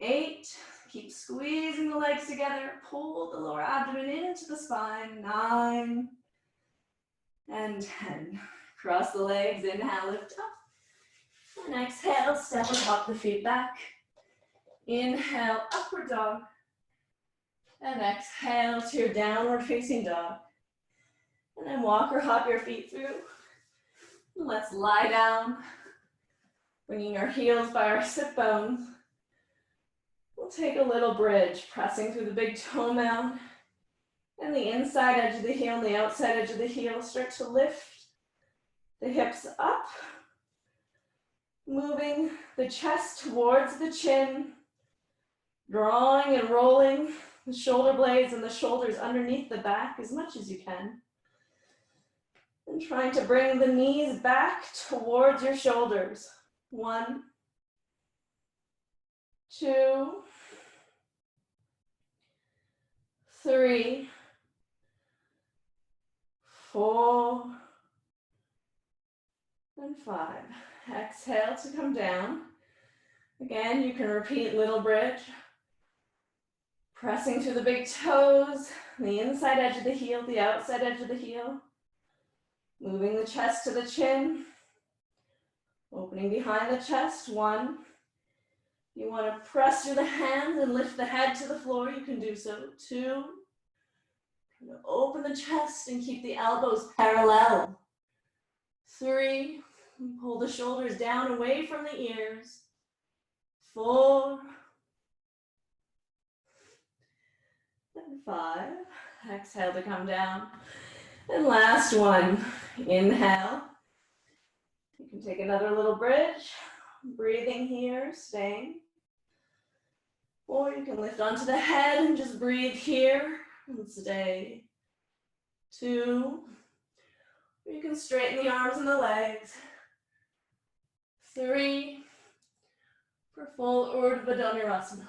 8, keep squeezing the legs together, pull the lower abdomen into the spine. 9, and 10. Cross the legs, inhale, lift up. And exhale, step or hop the feet back. Inhale, upward dog. And exhale to your downward facing dog. And then walk or hop your feet through. And let's lie down, bringing our heels by our sit bones. We'll take a little bridge, pressing through the big toe mound. And the inside edge of the heel and the outside edge of the heel start to lift the hips up, moving the chest towards the chin, drawing and rolling the shoulder blades and the shoulders underneath the back as much as you can. And trying to bring the knees back towards your shoulders. 1, 2, 3, 4, and 5. Exhale to come down. Again, you can repeat little bridge. Pressing through the big toes, the inside edge of the heel, the outside edge of the heel. Moving the chest to the chin. Opening behind the chest. 1. You want to press through the hands and lift the head to the floor, you can do so. 2. Open the chest and keep the elbows parallel. 3. Pull the shoulders down away from the ears. 4. And 5. Exhale to come down. And last one. Inhale. You can take another little bridge. Breathing here, staying. Or you can lift onto the head and just breathe here and stay. 2. Or you can straighten the arms and the legs. 3. For full Urdhva Dhanurasana.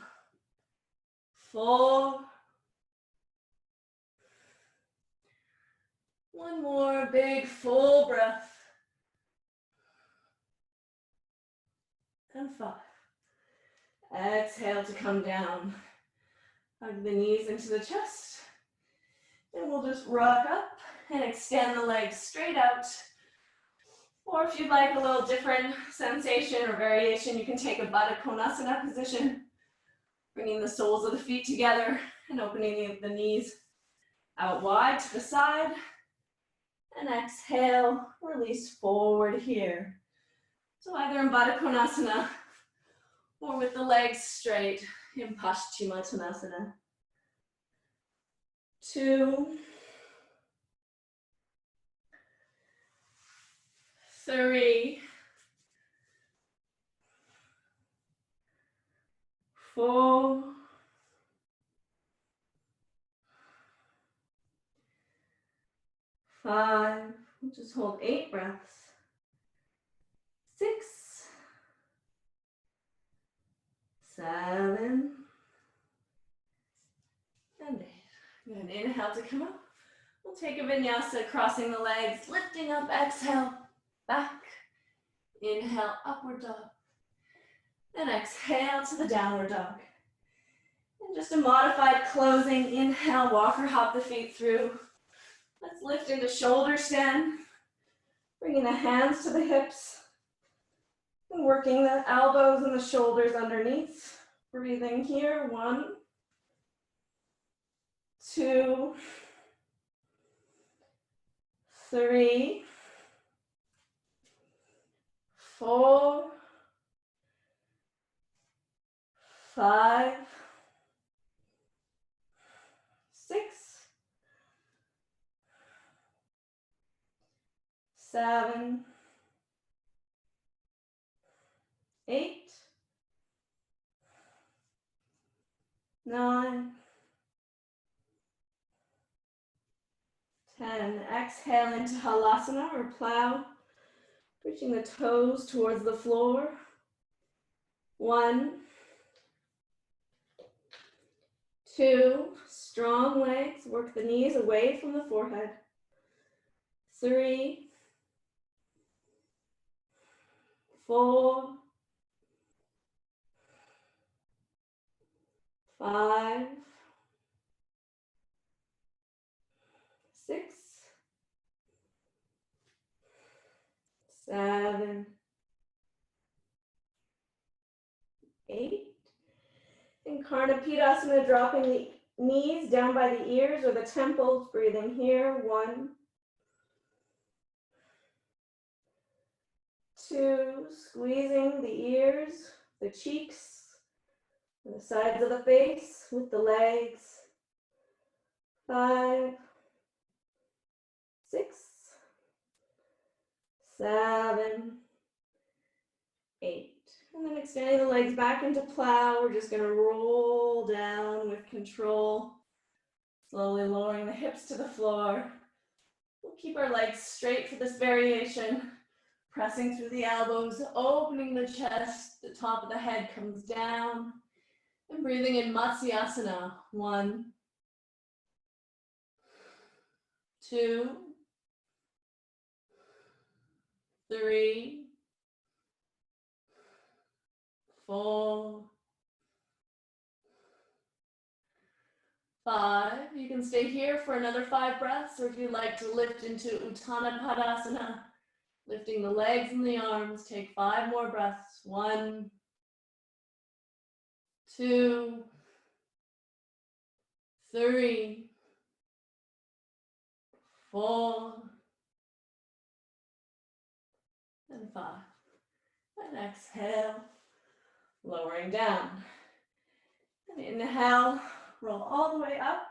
4. One more big full breath. And 5. Exhale to come down. Hug the knees into the chest. And we'll just rock up and extend the legs straight out. Or if you'd like a little different sensation or variation, you can take a Baddha Konasana position, bringing the soles of the feet together and opening the knees out wide to the side. And exhale, release forward here. So either in Baddha Konasana or with the legs straight in Paschimottanasana. 2, 3, 4, 5, we'll just hold 8 breaths. 6, 7, and 8. Good, inhale to come up. We'll take a vinyasa, crossing the legs, lifting up, exhale, back. Inhale, upward dog. And exhale to the downward dog. And just a modified closing. Inhale, walk or hop the feet through. Let's lift into shoulder stand. Bringing the hands to the hips. And working the elbows and the shoulders underneath. Breathing here. 1, 2, 3, 4, 5, 6, 7, 8, 9, 10. Exhale into Halasana or plow, reaching the toes towards the floor. 1, 2, strong legs, work the knees away from the forehead. 3, 4, 5, 6, 7, 8. In Karnapidasana, dropping the knees down by the ears or the temples, breathing here. 1, 2, squeezing the ears, the cheeks, and the sides of the face with the legs. 5, 6, 7, 8. And then extending the legs back into plow. We're just going to roll down with control, slowly lowering the hips to the floor. We'll keep our legs straight for this variation, pressing through the elbows, opening the chest, the top of the head comes down, and breathing in Matsyasana. 1, 2, 3, 4, 5. You can stay here for another 5 breaths, or if you'd like to lift into Uttanapadasana, lifting the legs and the arms, take 5 more breaths. 1, 2, 3, 4, and 5. And exhale, lowering down. And inhale, roll all the way up,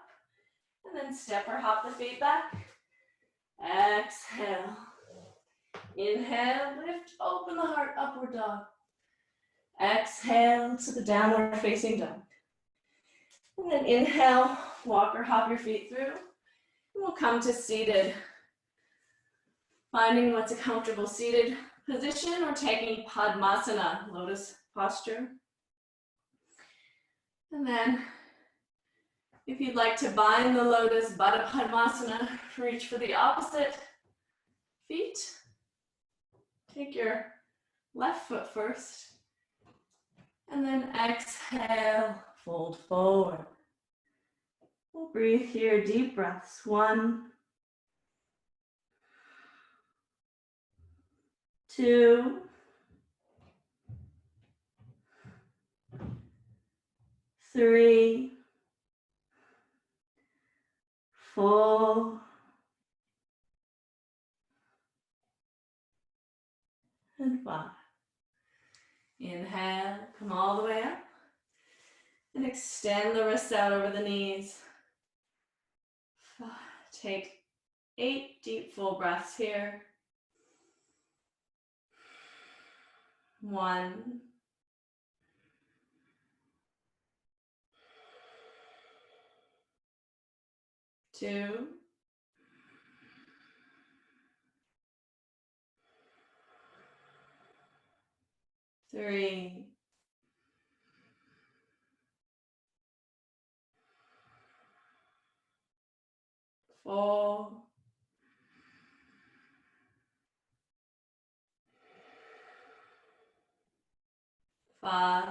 and then step or hop the feet back. Exhale. Inhale, lift, open the heart, upward dog. Exhale to the downward facing dog. And then inhale, walk or hop your feet through. And we'll come to seated. Finding what's a comfortable seated position or taking Padmasana, lotus posture. And then if you'd like to bind the lotus, Baddha Padmasana, reach for the opposite feet. Take your left foot first. And then exhale, fold forward. We'll breathe here, deep breaths. 1, 2, 3, 4, and 5. Inhale, come all the way up. And extend the wrists out over the knees. Take 8 deep full breaths here. 1, 2, 3, 4, 5,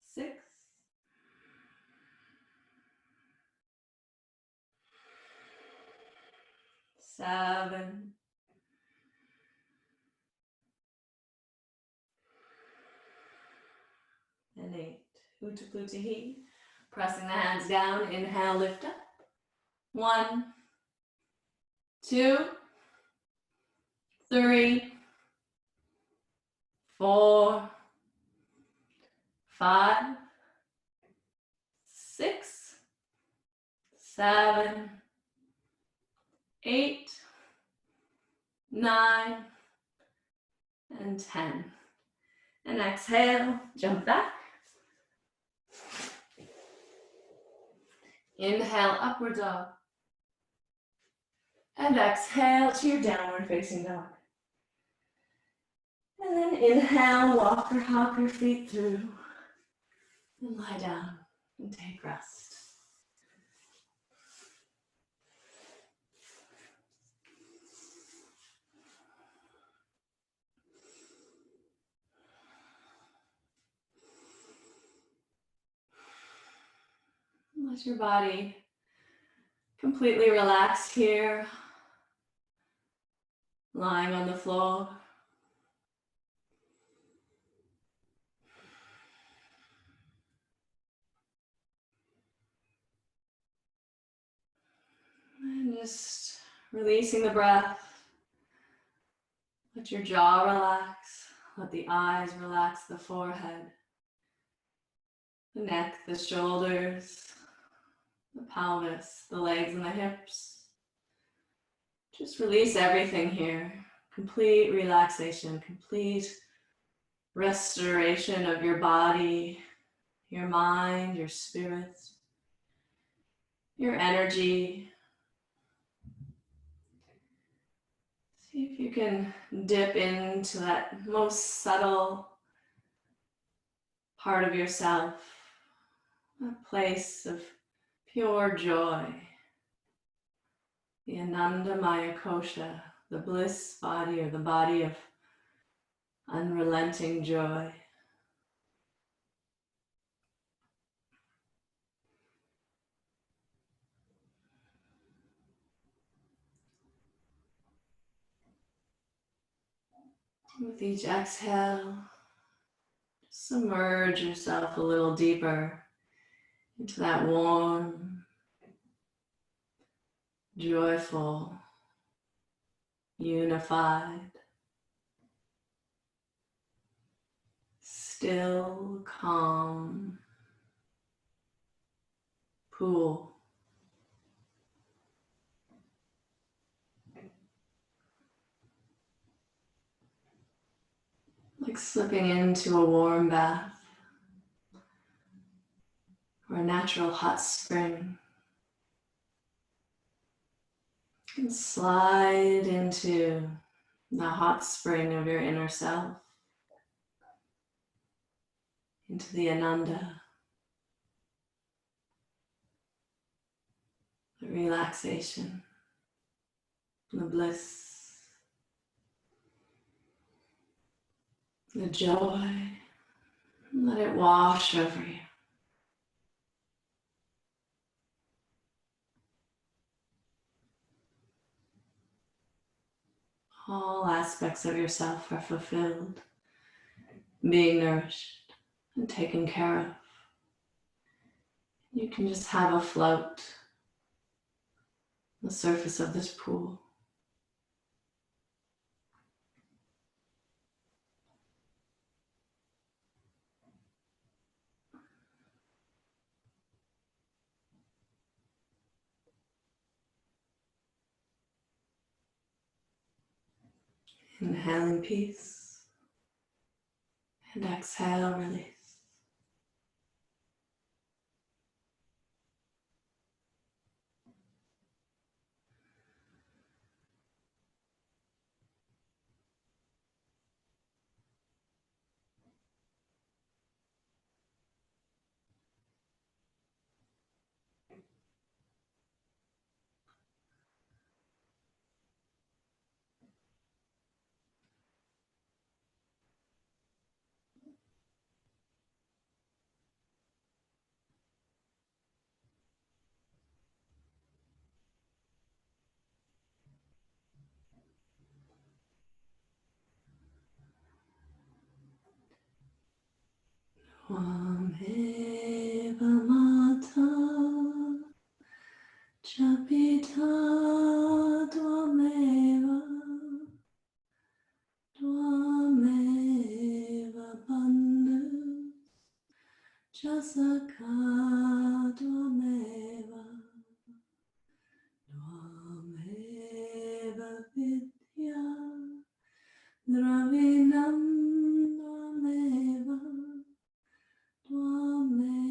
6, 7, and 8. Utthaputihi. Pressing the hands down. Inhale, lift up. 1, 2, 3, 4, 5, 6, 7, 8, 9, and 10. And exhale, jump back. Inhale, upward dog. And exhale to your downward facing dog. And then inhale, walk or hop your feet through. And lie down and take rest. Let your body completely relax here, lying on the floor. just releasing the breath. Let your jaw relax. Let the eyes relax, the forehead, the neck, the shoulders, the pelvis, the legs and the hips. Just release everything here. Complete relaxation, complete restoration of your body, your mind, your spirit, your energy. See if you can dip into that most subtle part of yourself, a place of pure joy, the Anandamaya Kosha, the bliss body or the body of unrelenting joy. With each exhale, submerge yourself a little deeper into that warm, joyful, unified, still, calm pool. Like slipping into a warm bath or a natural hot spring. You can slide into the hot spring of your inner self, into the Ananda, the relaxation, the bliss, the joy. Let it wash over you. All aspects of yourself are fulfilled, being nourished and taken care of. You can just have a float on the surface of this pool. Inhaling peace and exhale, release. Tvameva mata, cha pita, tvameva, tvameva bandhu, cha sakha, tvameva, tvameva vidya, dravinam tvameva, Tvameva